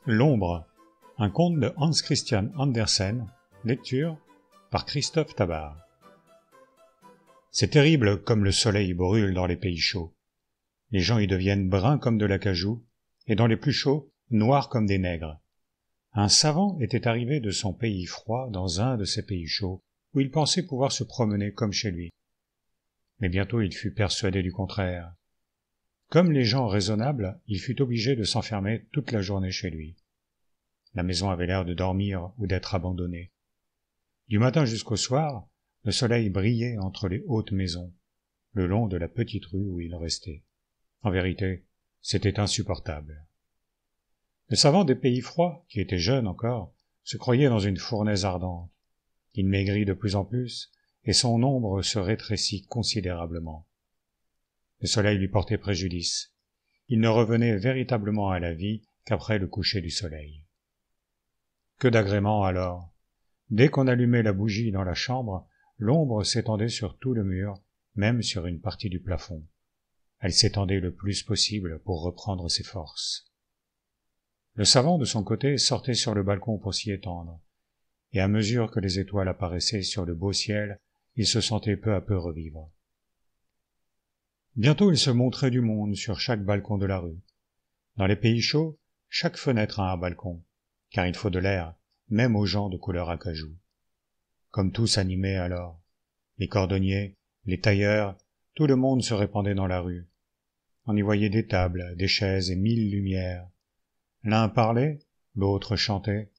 L'ombre, un conte de Hans Christian Andersen, lecture par Christophe Tabar. C'est terrible comme le soleil brûle dans les pays chauds. Les gens y deviennent bruns comme de l'acajou, et dans les plus chauds, noirs comme des nègres. Un savant était arrivé de son pays froid dans un de ces pays chauds, où il pensait pouvoir se promener comme chez lui. Mais bientôt il fut persuadé du contraire. Comme les gens raisonnables, il fut obligé de s'enfermer toute la journée chez lui. La maison avait l'air de dormir ou d'être abandonnée. Du matin jusqu'au soir, le soleil brillait entre les hautes maisons, le long de la petite rue où il restait. En vérité, c'était insupportable. Le savant des pays froids, qui était jeune encore, se croyait dans une fournaise ardente. Il maigrit de plus en plus, et son ombre se rétrécit considérablement. Le soleil lui portait préjudice. Il ne revenait véritablement à la vie qu'après le coucher du soleil. Que d'agrément alors! Dès qu'on allumait la bougie dans la chambre, l'ombre s'étendait sur tout le mur, même sur une partie du plafond. Elle s'étendait le plus possible pour reprendre ses forces. Le savant, de son côté, sortait sur le balcon pour s'y étendre, et à mesure que les étoiles apparaissaient sur le beau ciel, il se sentait peu à peu revivre. Bientôt il se montrait du monde sur chaque balcon de la rue. Dans les pays chauds, chaque fenêtre a un balcon, car il faut de l'air, même aux gens de couleur acajou. Comme tout s'animait alors. Les cordonniers, les tailleurs, tout le monde se répandait dans la rue. On y voyait des tables, des chaises et 1000 lumières. L'un parlait, l'autre chantait.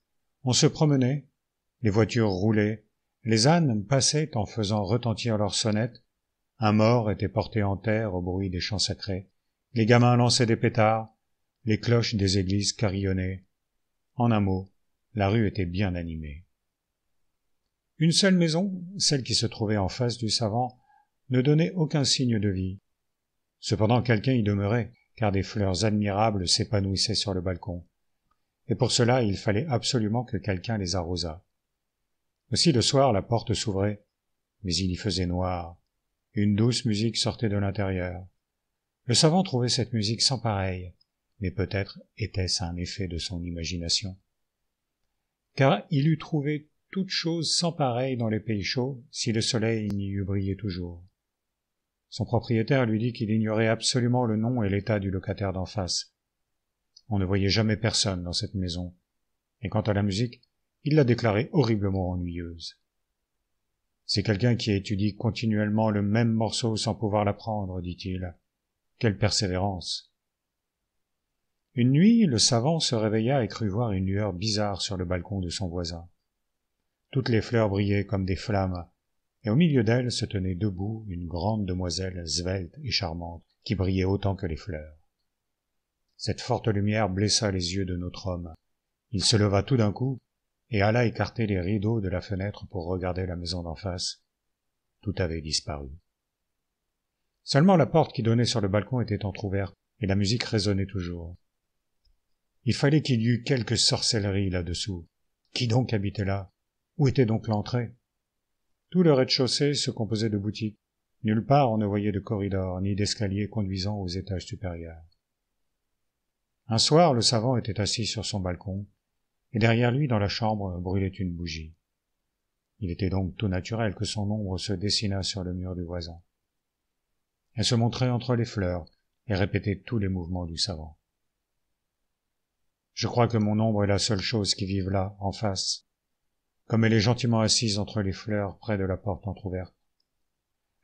On se promenait, les voitures roulaient, les ânes passaient en faisant retentir leurs sonnettes, un mort était porté en terre au bruit des chants sacrés, les gamins lançaient des pétards, les cloches des églises carillonnaient. En un mot, la rue était bien animée. Une seule maison, celle qui se trouvait en face du savant, ne donnait aucun signe de vie. Cependant quelqu'un y demeurait, car des fleurs admirables s'épanouissaient sur le balcon, et pour cela il fallait absolument que quelqu'un les arrosât. Aussi le soir la porte s'ouvrait, mais il y faisait noir. Une douce musique sortait de l'intérieur. Le savant trouvait cette musique sans pareille, mais peut-être était-ce un effet de son imagination. Car il eût trouvé toute chose sans pareille dans les pays chauds si le soleil n'y eût brillé toujours. Son propriétaire lui dit qu'il ignorait absolument le nom et l'état du locataire d'en face. On ne voyait jamais personne dans cette maison, et quant à la musique, il l'a déclarée horriblement ennuyeuse. C'est quelqu'un qui étudie continuellement le même morceau sans pouvoir l'apprendre, dit-il. Quelle persévérance! Une nuit, le savant se réveilla et crut voir une lueur bizarre sur le balcon de son voisin. Toutes les fleurs brillaient comme des flammes, et au milieu d'elles se tenait debout une grande demoiselle svelte et charmante, qui brillait autant que les fleurs. Cette forte lumière blessa les yeux de notre homme. Il se leva tout d'un coup, et alla écarter les rideaux de la fenêtre pour regarder la maison d'en face. Tout avait disparu. Seulement la porte qui donnait sur le balcon était entr'ouverte, et la musique résonnait toujours. Il fallait qu'il y eût quelque sorcellerie là-dessous. Qui donc habitait là? Où était donc l'entrée? Tout le rez-de-chaussée se composait de boutiques. Nulle part on ne voyait de corridor, ni d'escalier conduisant aux étages supérieurs. Un soir, le savant était assis sur son balcon, et derrière lui, dans la chambre, brûlait une bougie. Il était donc tout naturel que son ombre se dessinât sur le mur du voisin. Elle se montrait entre les fleurs et répétait tous les mouvements du savant. Je crois que mon ombre est la seule chose qui vive là, en face, comme elle est gentiment assise entre les fleurs près de la porte entr'ouverte.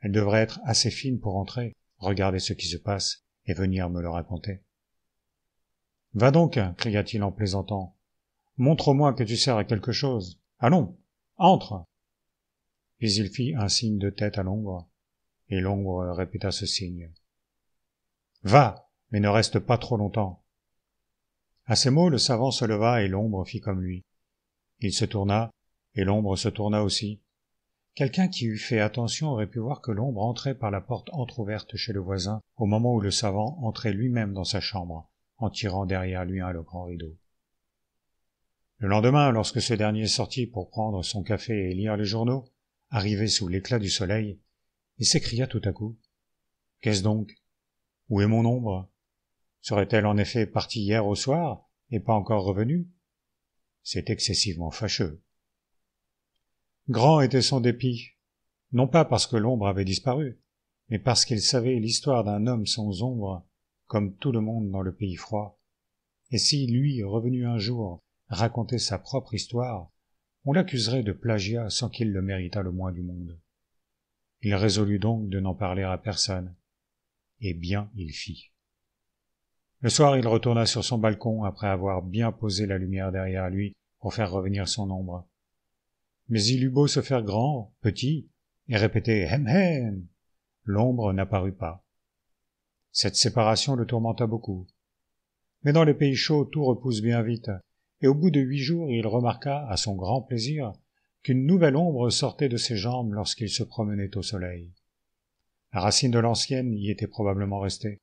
Elle devrait être assez fine pour entrer, regarder ce qui se passe et venir me le raconter. « Va donc, cria-t-il en plaisantant. Montre-moi que tu sers à quelque chose. Allons, entre !» Puis il fit un signe de tête à l'ombre, et l'ombre répéta ce signe. « Va, mais ne reste pas trop longtemps. » À ces mots, le savant se leva et l'ombre fit comme lui. Il se tourna, et l'ombre se tourna aussi. Quelqu'un qui eût fait attention aurait pu voir que l'ombre entrait par la porte entr'ouverte chez le voisin au moment où le savant entrait lui-même dans sa chambre, en tirant derrière lui le grand rideau. Le lendemain, lorsque ce dernier sortit pour prendre son café et lire les journaux, arrivé sous l'éclat du soleil, il s'écria tout à coup. « Qu'est-ce donc? Où est mon ombre? Serait-elle en effet partie hier au soir, et pas encore revenu? C'est excessivement fâcheux. Grand était son dépit, non pas parce que l'ombre avait disparu, mais parce qu'il savait l'histoire d'un homme sans ombre, comme tout le monde dans le pays froid. Et si, lui, revenu un jour, racontait sa propre histoire, on l'accuserait de plagiat sans qu'il le méritât le moins du monde. Il résolut donc de n'en parler à personne, et bien il fit. Le soir, il retourna sur son balcon après avoir bien posé la lumière derrière lui pour faire revenir son ombre. Mais il eut beau se faire grand, petit, et répéter « Hem hem !» l'ombre n'apparut pas. Cette séparation le tourmenta beaucoup. Mais dans les pays chauds, tout repousse bien vite, et au bout de 8 jours, il remarqua, à son grand plaisir, qu'une nouvelle ombre sortait de ses jambes lorsqu'il se promenait au soleil. La racine de l'ancienne y était probablement restée.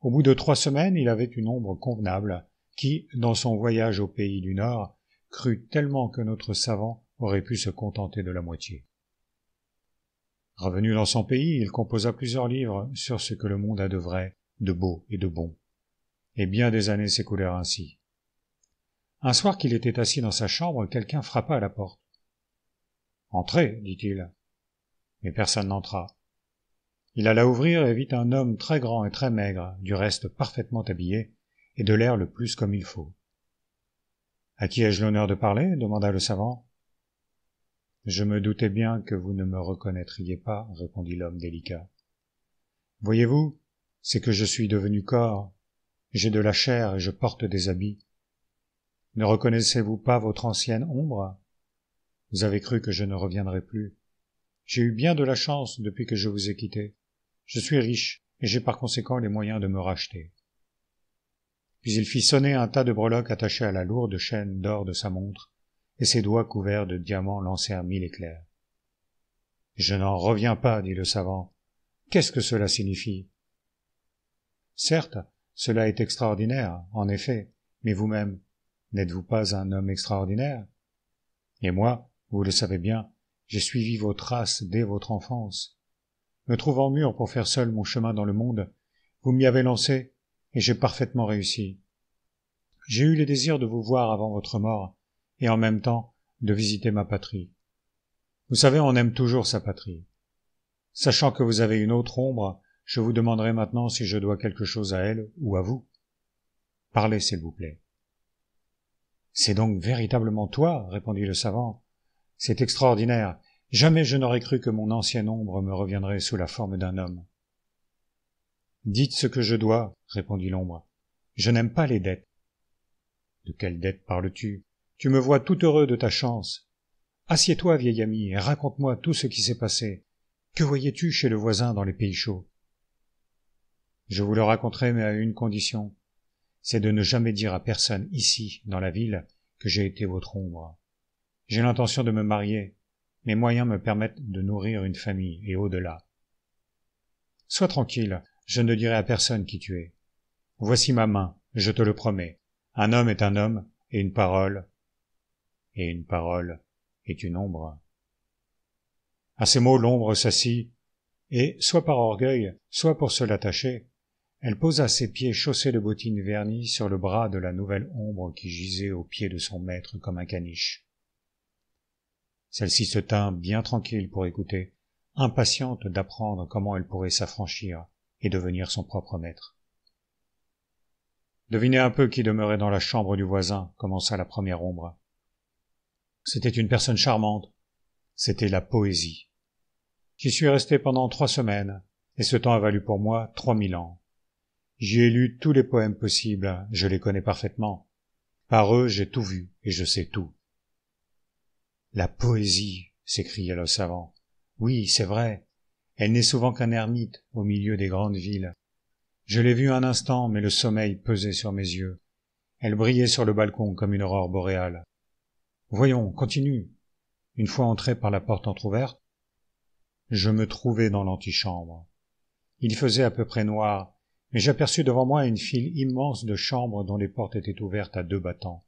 Au bout de 3 semaines, il avait une ombre convenable, qui, dans son voyage au pays du Nord, crut tellement que notre savant aurait pu se contenter de la moitié. Revenu dans son pays, il composa plusieurs livres sur ce que le monde a de vrai, de beau et de bon. Et bien des années s'écoulèrent ainsi. Un soir qu'il était assis dans sa chambre, quelqu'un frappa à la porte. « Entrez, dit-il. » Mais personne n'entra. Il alla ouvrir et vit un homme très grand et très maigre, du reste parfaitement habillé, et de l'air le plus comme il faut. « À qui ai-je l'honneur de parler ? » demanda le savant. « Je me doutais bien que vous ne me reconnaîtriez pas, » répondit l'homme délicat. « Voyez-vous, c'est que je suis devenu corps, j'ai de la chair et je porte des habits. Ne reconnaissez-vous pas votre ancienne ombre ? Vous avez cru que je ne reviendrais plus. J'ai eu bien de la chance depuis que je vous ai quitté. Je suis riche, et j'ai par conséquent les moyens de me racheter. » Puis il fit sonner un tas de breloques attachées à la lourde chaîne d'or de sa montre, et ses doigts couverts de diamants lancèrent 1000 éclairs. « Je n'en reviens pas, dit le savant. Qu'est-ce que cela signifie ? » « Certes, cela est extraordinaire, en effet, mais vous-même, n'êtes-vous pas un homme extraordinaire ? Et moi, vous le savez bien, j'ai suivi vos traces dès votre enfance. Me trouvant mûr pour faire seul mon chemin dans le monde, vous m'y avez lancé, et j'ai parfaitement réussi. J'ai eu le désir de vous voir avant votre mort, et en même temps de visiter ma patrie. Vous savez, on aime toujours sa patrie. Sachant que vous avez une autre ombre, je vous demanderai maintenant si je dois quelque chose à elle ou à vous. Parlez, s'il vous plaît. « C'est donc véritablement toi, répondit le savant. C'est extraordinaire. Jamais je n'aurais cru que mon ancienne ombre me reviendrait sous la forme d'un homme. »« Dites ce que je dois, répondit l'ombre. Je n'aime pas les dettes. »« De quelle dette parles-tu ? Tu me vois tout heureux de ta chance. Assieds-toi, vieil ami, et raconte-moi tout ce qui s'est passé. Que voyais-tu chez le voisin dans les pays chauds ? » « Je vous le raconterai, mais à une condition. C'est de ne jamais dire à personne ici, dans la ville, que j'ai été votre ombre. J'ai l'intention de me marier. Mes moyens me permettent de nourrir une famille, et au-delà. Sois tranquille, je ne dirai à personne qui tu es. Voici ma main, je te le promets. Un homme est un homme, et une parole est une ombre. » À ces mots, l'ombre s'assit, et, soit par orgueil, soit pour se l'attacher, elle posa ses pieds chaussés de bottines vernies sur le bras de la nouvelle ombre qui gisait aux pieds de son maître comme un caniche. Celle-ci se tint bien tranquille pour écouter, impatiente d'apprendre comment elle pourrait s'affranchir et devenir son propre maître. « Devinez un peu qui demeurait dans la chambre du voisin, » commença la première ombre. « C'était une personne charmante, c'était la poésie. J'y suis resté pendant 3 semaines, et ce temps a valu pour moi 3000 ans. J'y ai lu tous les poèmes possibles, je les connais parfaitement. Par eux, j'ai tout vu, et je sais tout. »« La poésie !» s'écria le savant. « Oui, c'est vrai. Elle n'est souvent qu'un ermite au milieu des grandes villes. Je l'ai vue un instant, mais le sommeil pesait sur mes yeux. Elle brillait sur le balcon comme une aurore boréale. Voyons, continue. Une fois entré par la porte entr'ouverte, je me trouvai dans l'antichambre. Il faisait à peu près noir, mais j'aperçus devant moi une file immense de chambres dont les portes étaient ouvertes à 2 battants.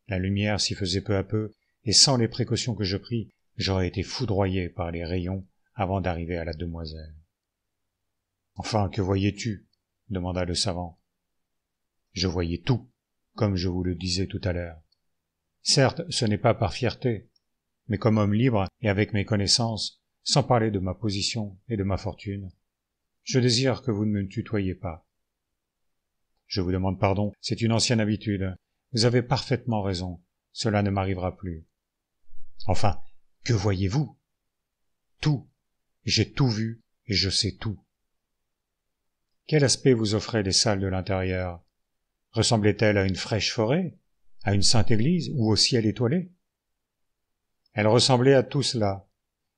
La lumière s'y faisait peu à peu, et sans les précautions que je pris, j'aurais été foudroyé par les rayons avant d'arriver à la demoiselle. « Enfin, que voyais-tu » demanda le savant. « Je voyais tout. comme je vous le disais tout à l'heure. Certes, ce n'est pas par fierté, mais comme homme libre et avec mes connaissances, sans parler de ma position et de ma fortune, je désire que vous ne me tutoyiez pas. Je vous demande pardon, c'est une ancienne habitude. Vous avez parfaitement raison, cela ne m'arrivera plus. Enfin, que voyez-vous? Tout. J'ai tout vu et je sais tout. Quel aspect vous offraient les salles de l'intérieur? Ressemblaient-elles à une fraîche forêt, à une sainte église ou au ciel étoilé? Elles ressemblaient à tout cela.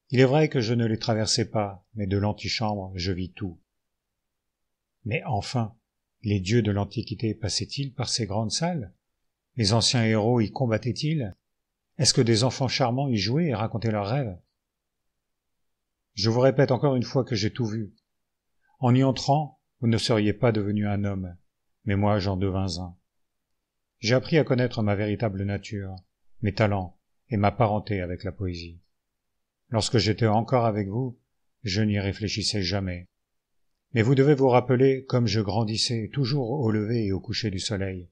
Il est vrai que je ne les traversais pas, mais de l'antichambre je vis tout. Mais enfin, les dieux de l'Antiquité passaient-ils par ces grandes salles? Les anciens héros y combattaient-ils? Est-ce que des enfants charmants y jouaient et racontaient leurs rêves? Je vous répète encore une fois que j'ai tout vu. En y entrant, vous ne seriez pas devenu un homme, mais moi j'en devins un. J'ai appris à connaître ma véritable nature, mes talents et ma parenté avec la poésie. Lorsque j'étais encore avec vous, je n'y réfléchissais jamais. Mais vous devez vous rappeler comme je grandissais toujours au lever et au coucher du soleil.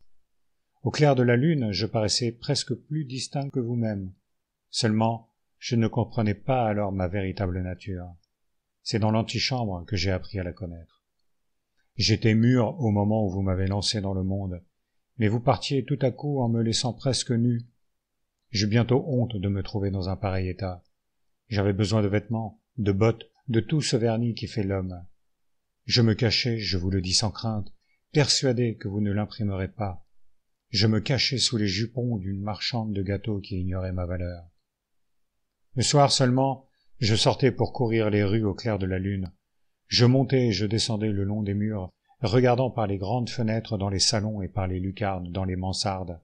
Au clair de la lune, je paraissais presque plus distinct que vous-même. Seulement, je ne comprenais pas alors ma véritable nature. C'est dans l'antichambre que j'ai appris à la connaître. J'étais mûr au moment où vous m'avez lancé dans le monde, mais vous partiez tout à coup en me laissant presque nu. J'eus bientôt honte de me trouver dans un pareil état. J'avais besoin de vêtements, de bottes, de tout ce vernis qui fait l'homme. Je me cachais, je vous le dis sans crainte, persuadé que vous ne l'imprimerez pas. Je me cachais sous les jupons d'une marchande de gâteaux qui ignorait ma valeur. Le soir seulement, je sortais pour courir les rues au clair de la lune. Je montais et je descendais le long des murs, regardant par les grandes fenêtres dans les salons et par les lucarnes dans les mansardes.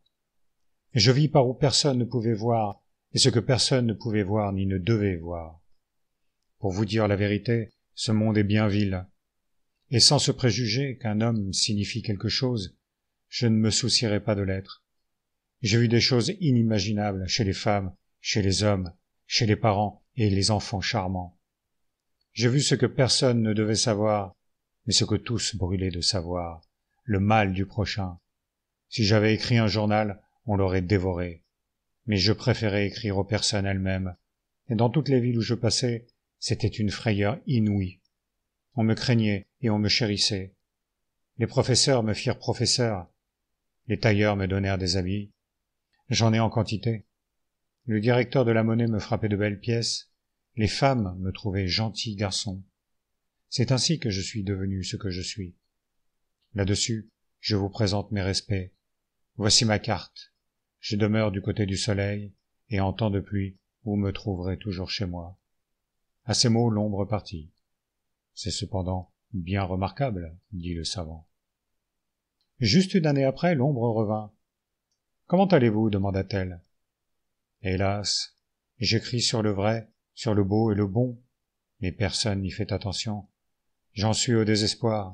Je vis par où personne ne pouvait voir, et ce que personne ne pouvait voir ni ne devait voir. Pour vous dire la vérité, ce monde est bien vil. Et sans se préjuger qu'un homme signifie quelque chose, je ne me soucierai pas de l'être. J'ai vu des choses inimaginables chez les femmes, chez les hommes, chez les parents et les enfants charmants. J'ai vu ce que personne ne devait savoir, mais ce que tous brûlaient de savoir, le mal du prochain. Si j'avais écrit un journal, on l'aurait dévoré. Mais je préférais écrire aux personnes elles-mêmes, et dans toutes les villes où je passais, c'était une frayeur inouïe. On me craignait et on me chérissait. Les professeurs me firent professeur. Les tailleurs me donnèrent des habits. J'en ai en quantité. Le directeur de la monnaie me frappait de belles pièces. Les femmes me trouvaient gentil garçon. C'est ainsi que je suis devenu ce que je suis. Là-dessus, je vous présente mes respects. Voici ma carte. Je demeure du côté du soleil, et en temps de pluie, vous me trouverez toujours chez moi. À ces mots, l'ombre partit. C'est cependant bien remarquable, dit le savant. Juste une année après, l'ombre revint. Comment allez-vous? Demanda-t-elle. Hélas, j'écris sur le vrai, sur le beau et le bon, mais personne n'y fait attention. J'en suis au désespoir.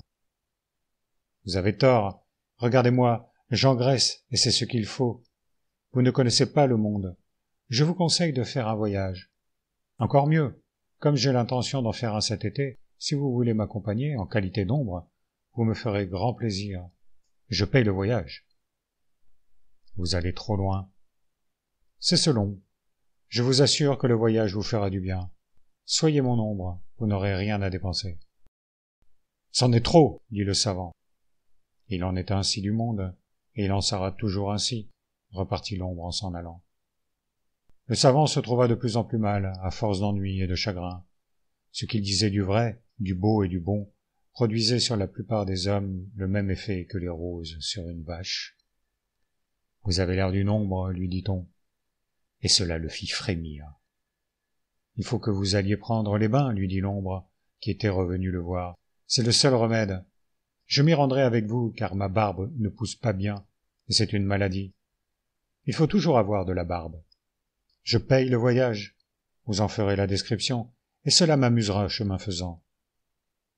Vous avez tort. Regardez-moi, j'engraisse, et c'est ce qu'il faut. Vous ne connaissez pas le monde. Je vous conseille de faire un voyage. Encore mieux, comme j'ai l'intention d'en faire un cet été, si vous voulez m'accompagner en qualité d'ombre, vous me ferez grand plaisir. Je paye le voyage. Vous allez trop loin. C'est selon. Je vous assure que le voyage vous fera du bien. Soyez mon ombre, vous n'aurez rien à dépenser. C'en est trop, dit le savant. Il en est ainsi du monde, et il en sera toujours ainsi, repartit l'ombre en s'en allant. Le savant se trouva de plus en plus mal, à force d'ennui et de chagrin. Ce qu'il disait du vrai, du beau et du bon, produisait sur la plupart des hommes le même effet que les roses sur une vache. « Vous avez l'air d'une ombre, lui dit-on. » Et cela le fit frémir. « Il faut que vous alliez prendre les bains, lui dit l'ombre, qui était revenu le voir. C'est le seul remède. Je m'y rendrai avec vous, car ma barbe ne pousse pas bien, et c'est une maladie. Il faut toujours avoir de la barbe. Je paye le voyage. Vous en ferez la description, et cela m'amusera chemin faisant.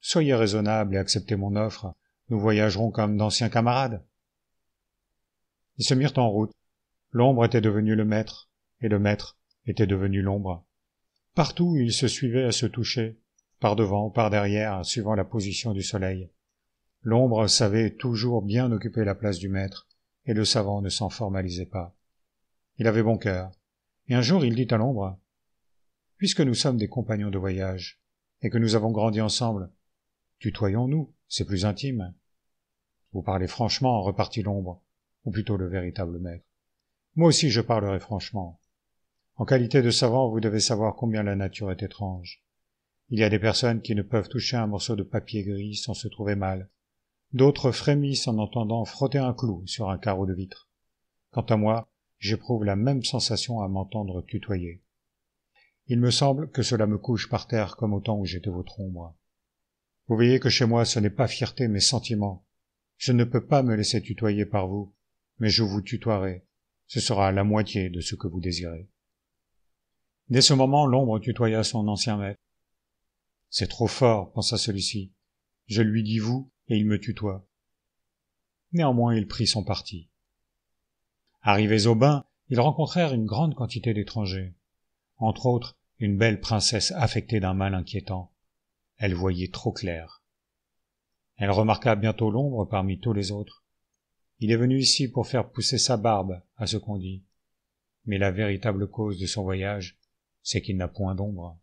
Soyez raisonnable et acceptez mon offre. Nous voyagerons comme d'anciens camarades. » Ils se mirent en route. L'ombre était devenue le maître, et le maître était devenu l'ombre. Partout, ils se suivaient à se toucher, par devant, par derrière, suivant la position du soleil. L'ombre savait toujours bien occuper la place du maître, et le savant ne s'en formalisait pas. Il avait bon cœur, et un jour il dit à l'ombre, « Puisque nous sommes des compagnons de voyage, et que nous avons grandi ensemble, tutoyons-nous, c'est plus intime. » « Vous parlez franchement, repartit l'ombre, ou plutôt le véritable maître. Moi aussi je parlerai franchement. En qualité de savant, vous devez savoir combien la nature est étrange. Il y a des personnes qui ne peuvent toucher un morceau de papier gris sans se trouver mal. D'autres frémissent en entendant frotter un clou sur un carreau de vitre. Quant à moi, j'éprouve la même sensation à m'entendre tutoyer. Il me semble que cela me couche par terre comme au temps où j'étais votre ombre. Vous voyez que chez moi ce n'est pas fierté mais sentiment. Je ne peux pas me laisser tutoyer par vous, mais je vous tutoierai. Ce sera la moitié de ce que vous désirez. Dès ce moment, l'ombre tutoya son ancien maître. C'est trop fort, pensa celui-ci. Je lui dis vous, et il me tutoie. Néanmoins, il prit son parti. Arrivés au bain, ils rencontrèrent une grande quantité d'étrangers. Entre autres, une belle princesse affectée d'un mal inquiétant. Elle voyait trop clair. Elle remarqua bientôt l'ombre parmi tous les autres. Il est venu ici pour faire pousser sa barbe, à ce qu'on dit. Mais la véritable cause de son voyage, c'est qu'il n'a point d'ombre.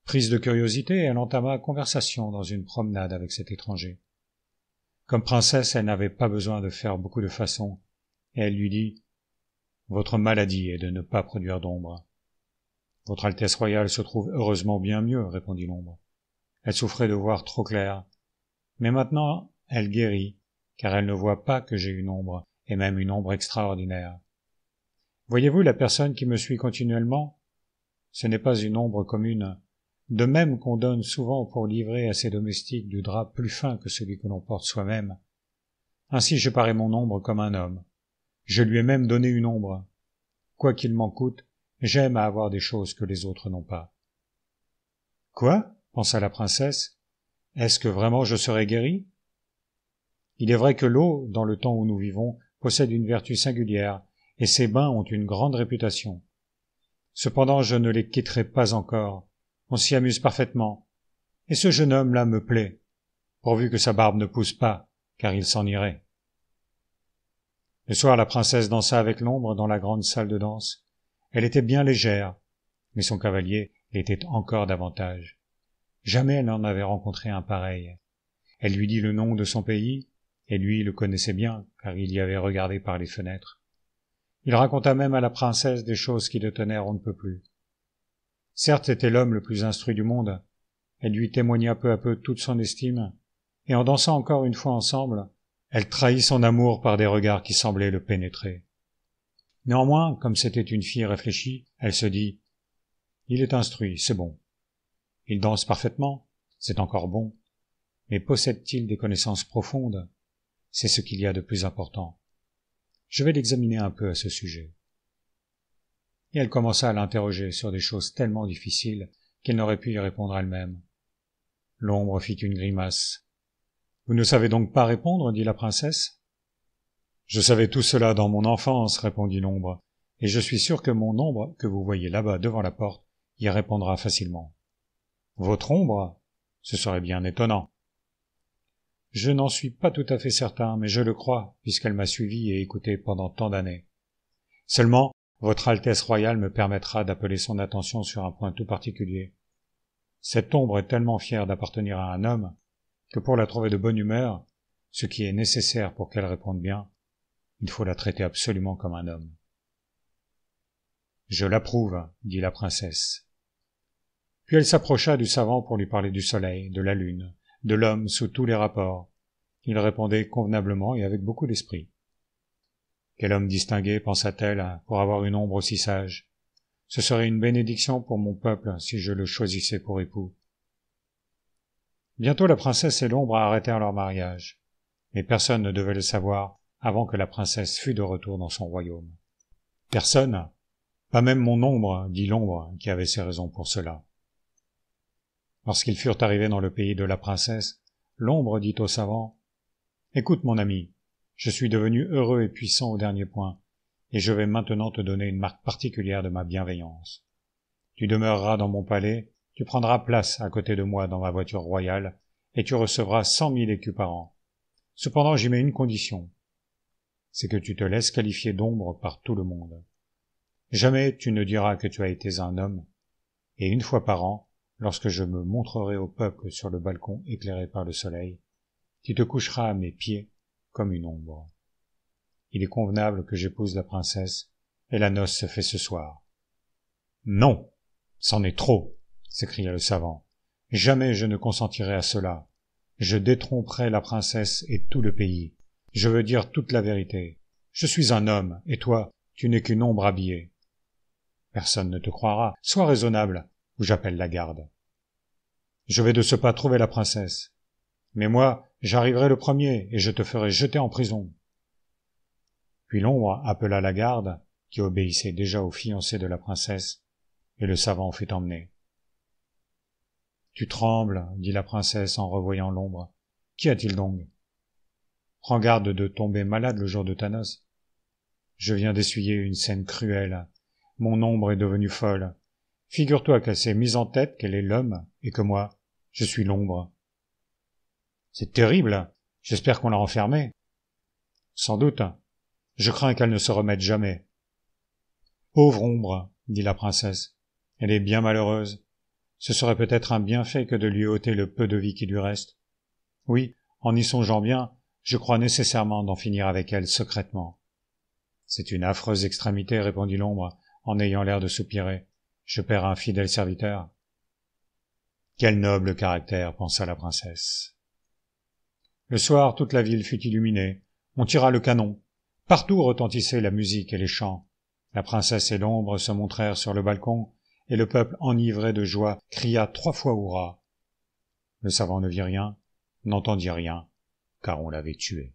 Prise de curiosité, elle entama conversation dans une promenade avec cet étranger. Comme princesse, elle n'avait pas besoin de faire beaucoup de façons, et elle lui dit « Votre maladie est de ne pas produire d'ombre. »« Votre Altesse royale se trouve heureusement bien mieux, » répondit l'ombre. Elle souffrait de voir trop clair. Mais maintenant, elle guérit, car elle ne voit pas que j'ai une ombre, et même une ombre extraordinaire. Voyez-vous la personne qui me suit continuellement? Ce n'est pas une ombre commune, de même qu'on donne souvent pour livrer à ses domestiques du drap plus fin que celui que l'on porte soi-même. Ainsi je parais mon ombre comme un homme. Je lui ai même donné une ombre. Quoi qu'il m'en coûte, j'aime à avoir des choses que les autres n'ont pas. Quoi? Pensa la princesse. Est-ce que vraiment je serai guérie? Il est vrai que l'eau, dans le temps où nous vivons, possède une vertu singulière, et ces bains ont une grande réputation. Cependant, je ne les quitterai pas encore. On s'y amuse parfaitement. Et ce jeune homme-là me plaît, pourvu que sa barbe ne pousse pas, car il s'en irait. Le soir, la princesse dansa avec l'ombre dans la grande salle de danse. Elle était bien légère, mais son cavalier l'était encore davantage. Jamais elle n'en avait rencontré un pareil. Elle lui dit le nom de son pays, et lui le connaissait bien, car il y avait regardé par les fenêtres. Il raconta même à la princesse des choses qui le tenèrent on ne peut plus. Certes, c'était l'homme le plus instruit du monde. Elle lui témoigna peu à peu toute son estime, et en dansant encore une fois ensemble, elle trahit son amour par des regards qui semblaient le pénétrer. Néanmoins, comme c'était une fille réfléchie, elle se dit « Il est instruit, c'est bon. Il danse parfaitement, c'est encore bon. Mais possède-t-il des connaissances profondes? C'est ce qu'il y a de plus important. Je vais l'examiner un peu à ce sujet. » Et elle commença à l'interroger sur des choses tellement difficiles qu'elle n'aurait pu y répondre elle-même. L'ombre fit une grimace. « Vous ne savez donc pas répondre, dit la princesse. »« Je savais tout cela dans mon enfance, répondit l'ombre, et je suis sûr que mon ombre, que vous voyez là-bas devant la porte, y répondra facilement. »« Votre ombre? Ce serait bien étonnant. »« Je n'en suis pas tout à fait certain, mais je le crois, puisqu'elle m'a suivi et écouté pendant tant d'années. Seulement, votre Altesse royale me permettra d'appeler son attention sur un point tout particulier. Cette ombre est tellement fière d'appartenir à un homme que pour la trouver de bonne humeur, ce qui est nécessaire pour qu'elle réponde bien, il faut la traiter absolument comme un homme. »« Je l'approuve, » dit la princesse. Puis elle s'approcha du savant pour lui parler du soleil, de la lune, de l'homme sous tous les rapports. Il répondait convenablement et avec beaucoup d'esprit. Quel homme distingué, pensa-t-elle, pour avoir une ombre aussi sage. Ce serait une bénédiction pour mon peuple si je le choisissais pour époux. Bientôt la princesse et l'ombre arrêtèrent leur mariage, mais personne ne devait le savoir avant que la princesse fût de retour dans son royaume. Personne, pas même mon ombre, dit l'ombre, qui avait ses raisons pour cela. Lorsqu'ils furent arrivés dans le pays de la princesse, l'ombre dit au savant « Écoute, mon ami, je suis devenu heureux et puissant au dernier point, et je vais maintenant te donner une marque particulière de ma bienveillance. Tu demeureras dans mon palais, tu prendras place à côté de moi dans ma voiture royale, et tu recevras 100 000 écus par an. Cependant, j'y mets une condition. c'est que tu te laisses qualifier d'ombre par tout le monde. Jamais tu ne diras que tu as été un homme, et une fois par an, lorsque je me montrerai au peuple sur le balcon éclairé par le soleil, tu te coucheras à mes pieds comme une ombre. Il est convenable que j'épouse la princesse, et la noce se fait ce soir. Non, c'en est trop, s'écria le savant. Jamais je ne consentirai à cela. Je détromperai la princesse et tout le pays. Je veux dire toute la vérité. Je suis un homme, et toi, tu n'es qu'une ombre habillée. Personne ne te croira. Sois raisonnable, ou j'appelle la garde. Je vais de ce pas trouver la princesse. Mais moi, j'arriverai le premier, et je te ferai jeter en prison. Puis l'ombre appela la garde, qui obéissait déjà au fiancé de la princesse, et le savant fut emmené. « Tu trembles, dit la princesse en revoyant l'ombre. Qu'y a-t-il donc? Prends garde de tomber malade le jour de ta noce. Je viens d'essuyer une scène cruelle. Mon ombre est devenue folle. Figure-toi qu'elle s'est mise en tête qu'elle est l'homme, et que moi, je suis l'ombre. C'est terrible. J'espère qu'on l'a enfermée. Sans doute. Je crains qu'elle ne se remette jamais. Pauvre ombre, dit la princesse. Elle est bien malheureuse. Ce serait peut-être un bienfait que de lui ôter le peu de vie qui lui reste. Oui, en y songeant bien, je crois nécessairement d'en finir avec elle secrètement. C'est une affreuse extrémité, répondit l'ombre, en ayant l'air de soupirer. Je perds un fidèle serviteur. Quel noble caractère, pensa la princesse. Le soir, toute la ville fut illuminée. On tira le canon. Partout retentissaient la musique et les chants. La princesse et l'ombre se montrèrent sur le balcon, et le peuple enivré de joie cria 3 fois hurrah. Le savant ne vit rien, n'entendit rien, car on l'avait tué.